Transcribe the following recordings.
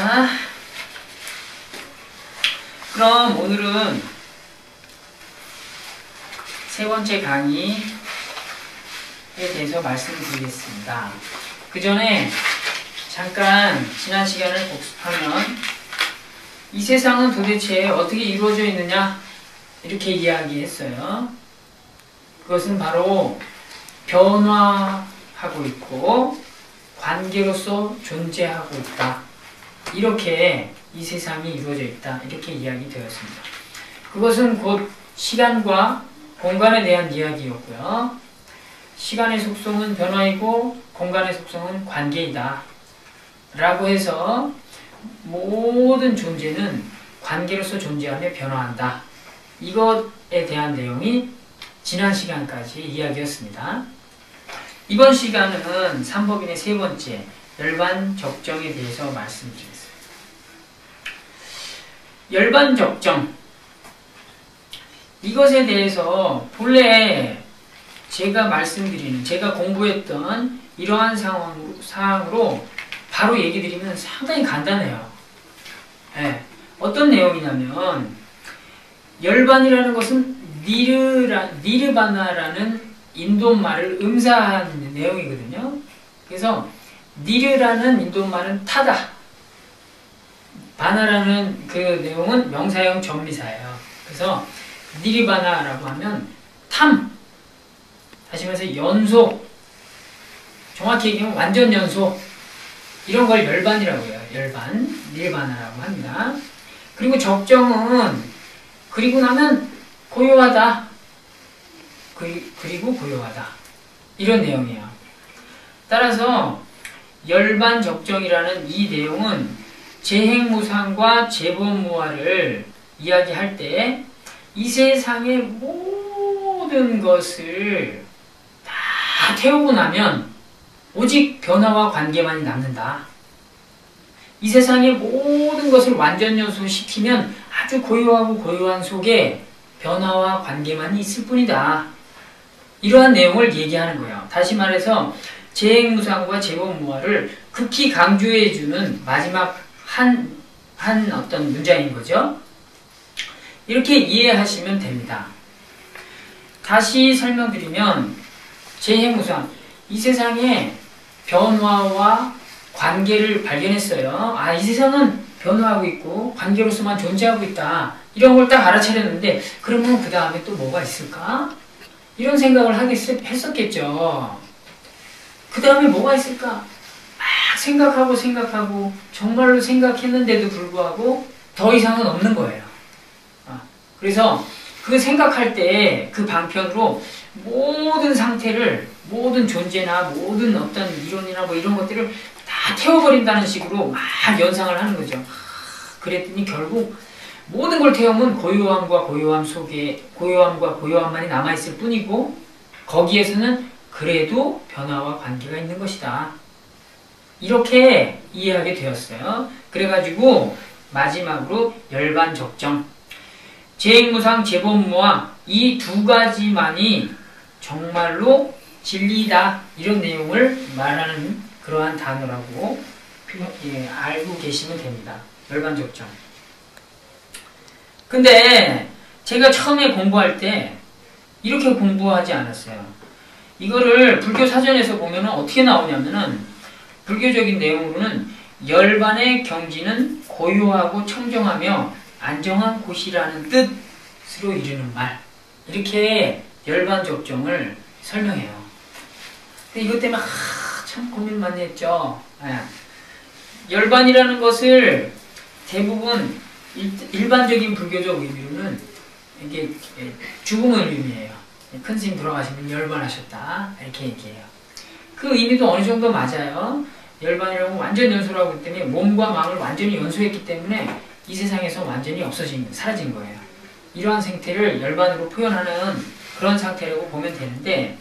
자, 그럼 오늘은 세 번째 강의에 대해서 말씀드리겠습니다. 그 전에 잠깐 지난 시간을 복습하면 이 세상은 도대체 어떻게 이루어져 있느냐 이렇게 이야기했어요. 그것은 바로 변화하고 있고 관계로서 존재하고 있다. 이렇게 이 세상이 이루어져 있다. 이렇게 이야기되었습니다. 그것은 곧 시간과 공간에 대한 이야기였고요. 시간의 속성은 변화이고 공간의 속성은 관계이다. 라고 해서 모든 존재는 관계로서 존재하며 변화한다. 이것에 대한 내용이 지난 시간까지 이야기였습니다. 이번 시간은 삼법인의 세 번째 열반적정에 대해서 말씀드리겠습니다. 열반적정, 이것에 대해서 본래 제가 말씀드리는, 제가 공부했던 이러한 사항으로 바로 얘기 드리면 상당히 간단해요. 네. 어떤 내용이냐면 열반이라는 것은 니르바나라는 인도말을 음사한 내용이거든요. 그래서 니르라는 인도말은 타다, 바나라는 그 내용은 명사형 전미사예요. 그래서 니르바나라고 하면 탐, 다시 말해서 연소, 정확히 얘기하면 완전 연소, 이런 걸 열반이라고 해요. 열반, 니르바나라고 합니다. 그리고 적정은 그리고 나면 고요하다, 그리고 고요하다, 이런 내용이에요. 따라서 열반적정이라는 이 내용은 재행무상과 재범무화를 이야기할 때 이 세상의 모든 것을 다 태우고 나면 오직 변화와 관계만이 남는다. 이 세상의 모든 것을 완전연소시키면 아주 고요하고 고요한 속에 변화와 관계만이 있을 뿐이다. 이러한 내용을 얘기하는 거예요. 다시 말해서 재행무상과 재범무화를 극히 강조해주는 마지막 한 어떤 문장인 거죠. 이렇게 이해하시면 됩니다. 다시 설명드리면 재행무상, 이 세상에 변화와 관계를 발견했어요. 아, 이 세상은 변화하고 있고 관계로서만 존재하고 있다. 이런 걸 딱 알아차렸는데 그러면 그 다음에 또 뭐가 있을까? 이런 생각을 했었겠죠. 그 다음에 뭐가 있을까? 막 생각하고 정말로 생각했는데도 불구하고 더 이상은 없는 거예요. 그래서 그 생각할 때 그 방편으로 모든 상태를, 모든 존재나 모든 어떤 이론이나 뭐 이런 것들을 다 태워버린다는 식으로 막 연상을 하는 거죠. 그랬더니 결국 모든 걸 태우면 고요함과 고요함 속에 고요함과 고요함만이 남아있을 뿐이고 거기에서는 그래도 변화와 관계가 있는 것이다. 이렇게 이해하게 되었어요. 그래가지고 마지막으로 열반적정, 재행무상, 재범무화, 이 두 가지만이 정말로 진리다, 이런 내용을 말하는 그러한 단어라고 알고 계시면 됩니다. 열반적정. 근데 제가 처음에 공부할 때 이렇게 공부하지 않았어요. 이거를 불교 사전에서 보면 어떻게 나오냐면은, 불교적인 내용으로는 열반의 경지는 고요하고 청정하며 안정한 곳이라는 뜻으로 이르는 말, 이렇게 열반적정을 설명해요. 근데 이것 때문에 참 고민 많이 했죠. 열반이라는 것을 대부분 일반적인 불교적 의미로는 이게 죽음을 의미해요. 큰 스님 돌아가시면 열반하셨다, 이렇게 얘기해요. 그 의미도 어느 정도 맞아요. 열반이라고 완전 연소라고 했기 때문에 몸과 마음을 완전히 연소했기 때문에 이 세상에서 완전히 사라진 거예요. 이러한 상태를 열반으로 표현하는 그런 상태라고 보면 되는데,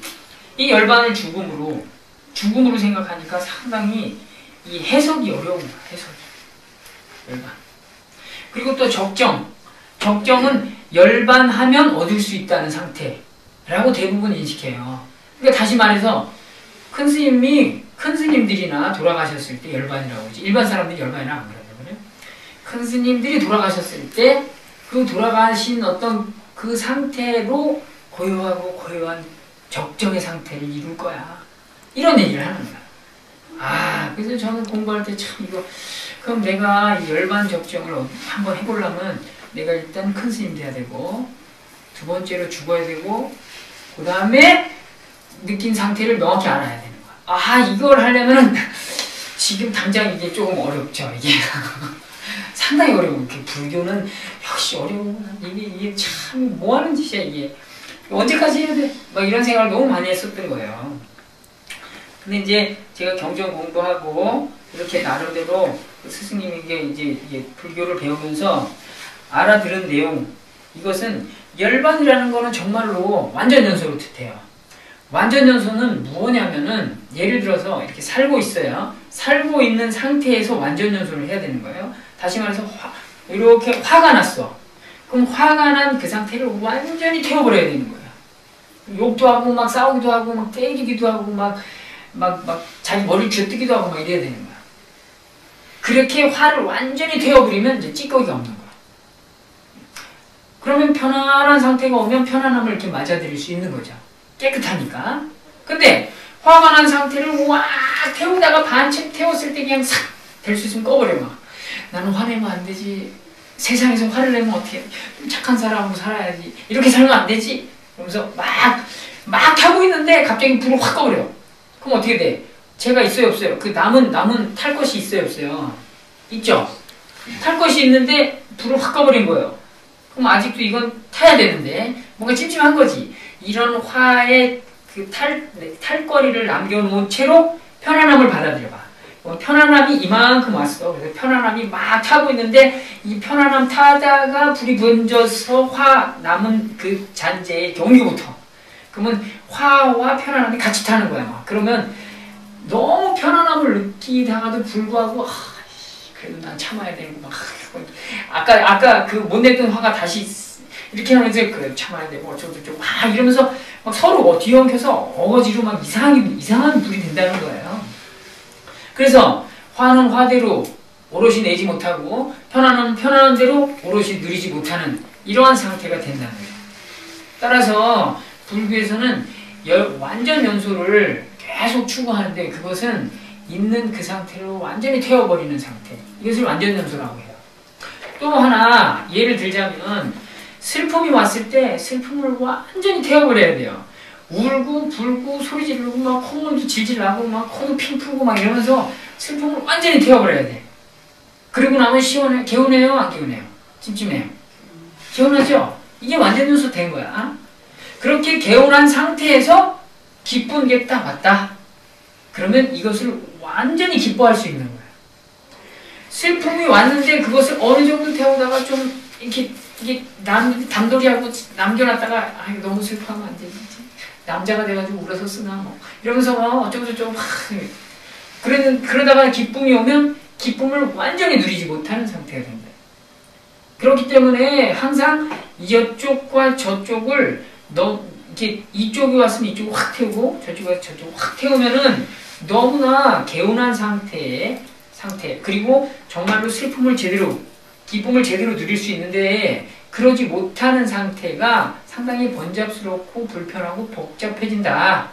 이 열반을 죽음으로 생각하니까 상당히 이 해석이 어려운 거야. 해석이. 열반. 그리고 또 적정은 열반하면 얻을 수 있다는 상태라고 대부분 인식해요. 그러니까 다시 말해서 큰 스님들이나 돌아가셨을 때 열반이라고 하지, 일반 사람들이 열반이라고 안 그러거든요. 큰 스님들이 돌아가셨을 때 그 돌아가신 어떤 그 상태로 고요한 적정의 상태를 이룰 거야. 이런 얘기를 하는 거야. 그래서 저는 공부할 때 참 이거 그럼 내가 이 열반 적정을 한번 해보려면 내가 일단 큰 스님 돼야 되고 두 번째로 죽어야 되고 그 다음에 느낀 상태를 명확히 알아야 되는 거야. 이걸 하려면 지금 당장 이게 조금 어렵죠. 이게 상당히 어려워. 이렇게 불교는 역시 어려워. 이게 참 뭐하는 짓이야 이게. 언제까지 해야 돼? 막 이런 생각을 너무 많이 했었던 거예요. 근데 이제 제가 경전 공부하고 이렇게 나름대로 스승님에게 이제 불교를 배우면서 알아들은 내용, 이것은 열반이라는 거는 정말로 완전연소로 뜻해요. 완전연소는 뭐냐면은 예를 들어서 이렇게 살고 있어요. 살고 있는 상태에서 완전연소를 해야 되는 거예요. 다시 말해서 이렇게 화가 났어. 그럼 화가 난 그 상태를 완전히 태워버려야 되는 거예요. 욕도 하고 막 싸우기도 하고 막 때리기도 하고 막 자기 머리를 쥐어뜯기도 하고 막 이래야 되는 거야. 그렇게 화를 완전히 태워버리면 이제 찌꺼기가 없는 거야. 그러면 편안한 상태가 오면 편안함을 이렇게 맞아들일 수 있는 거죠. 깨끗하니까. 근데 화가 난 상태를 와 태우다가 반쯤 태웠을 때 그냥 싹 될 수 있으면 꺼버려 막. 나는 화내면 안 되지. 세상에서 화를 내면 어떻게 착한 사람으로 살아야지. 이렇게 살면 안 되지. 그러면서 막 타고 있는데 갑자기 불을 확 꺼버려. 그럼 어떻게 돼? 죄가 있어요 없어요? 그 남은 탈 것이 있어요 없어요? 있죠? 탈 것이 있는데 불을 확 꺼버린 거예요. 그럼 아직도 이건 타야 되는데 뭔가 찜찜한 거지. 이런 화의 그 탈거리를 남겨놓은 채로 편안함을 받아들여봐. 편안함이 이만큼 왔어. 그래서 편안함이 막 타고 있는데 이 편안함 타다가 불이 번져서 남은 그 잔재의 경유가 붙어. 그러면 화와 편안함이 같이 타는 거야. 막. 그러면 너무 편안함을 느끼다가도 불구하고 그래도 난 참아야 되고 막 아까 그 못 냈던 화가 다시 이렇게 하면서 그래 참아야 되고 어쩌고저쩌고 막 이러면서 막 서로 뒤엉켜서 어거지로 막 이상한 불이 된다는 거예요. 그래서 화는 화대로 오롯이 내지 못하고 편안함은 편안한 대로 오롯이 누리지 못하는 이러한 상태가 된다는 거예요. 따라서 불교에서는 완전 연소를 계속 추구하는데 그것은 있는 그 상태로 완전히 태워버리는 상태. 이것을 완전 연소라고 해요. 또 하나 예를 들자면 슬픔이 왔을 때 슬픔을 완전히 태워버려야 돼요. 울고 불고 소리 지르고 막 콧물도 질질 나고 막 코도 핑 풀고 막 이러면서 슬픔을 완전히 태워버려야 돼. 그리고 나면 시원해. 개운해요? 안 개운해요? 찜찜해요? 개운하죠? 이게 완전 연소 된 거야. 그렇게 개운한 상태에서 기쁜 게 딱 왔다. 그러면 이것을 완전히 기뻐할 수 있는 거예요. 슬픔이 왔는데 그것을 어느 정도 태우다가 좀 이게 담돌이하고 남겨놨다가 너무 슬퍼하면 안 되지. 남자가 돼가지고 울어서 쓰나 뭐 이러면서 어쩌고저쩌고 막 그러다가 기쁨이 오면 기쁨을 완전히 누리지 못하는 상태가 된다. 그렇기 때문에 항상 이쪽과 저쪽을 이렇게 이쪽이 왔으면 이쪽을 확 태우고 저쪽이 왔으면 저쪽을 확 태우면은 너무나 개운한 상태 그리고 정말로 슬픔을 제대로 기쁨을 제대로 누릴 수 있는데 그러지 못하는 상태가 상당히 번잡스럽고 불편하고 복잡해진다.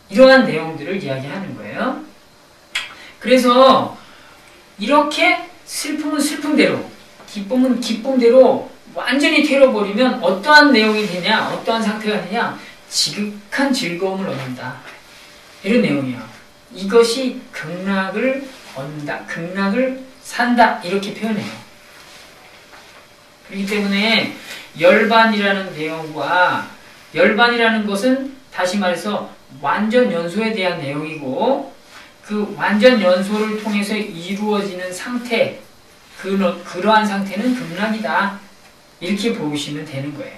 이러한 내용들을 이야기하는 거예요. 그래서 이렇게 슬픔은 슬픔대로 기쁨은 기쁨대로 완전히 태워버리면 어떠한 내용이 되냐, 어떠한 상태가 되냐, 지극한 즐거움을 얻는다. 이런 내용이에요. 이것이 극락을 얻는다, 극락을 산다 이렇게 표현해요. 그렇기 때문에 열반이라는 내용과 열반이라는 것은 다시 말해서 완전 연소에 대한 내용이고 그 완전 연소를 통해서 이루어지는 상태 그러한 상태는 극락이다. 이렇게 보시면 되는 거예요.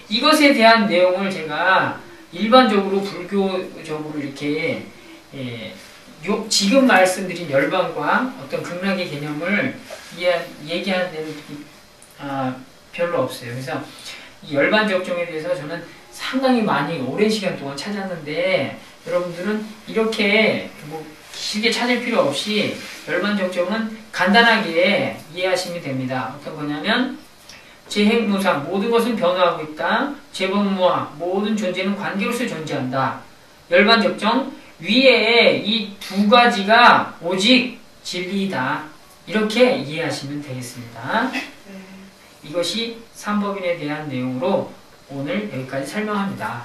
이것에 대한 내용을 제가 일반적으로 불교적으로 이렇게 지금 말씀드린 열반과 어떤 극락의 개념을 얘기하는 데는 별로 없어요. 그래서 이 열반 적정에 대해서 저는 상당히 많이 오랜 시간 동안 찾았는데 여러분들은 이렇게 뭐 길게 찾을 필요 없이 열반적정은 간단하게 이해하시면 됩니다. 어떤 거냐면 재행무상 모든 것은 변화하고 있다. 재범무화 모든 존재는 관계로서 존재한다. 열반적정 위에 이 두 가지가 오직 진리이다. 이렇게 이해하시면 되겠습니다. 이것이 삼법인에 대한 내용으로 오늘 여기까지 설명합니다.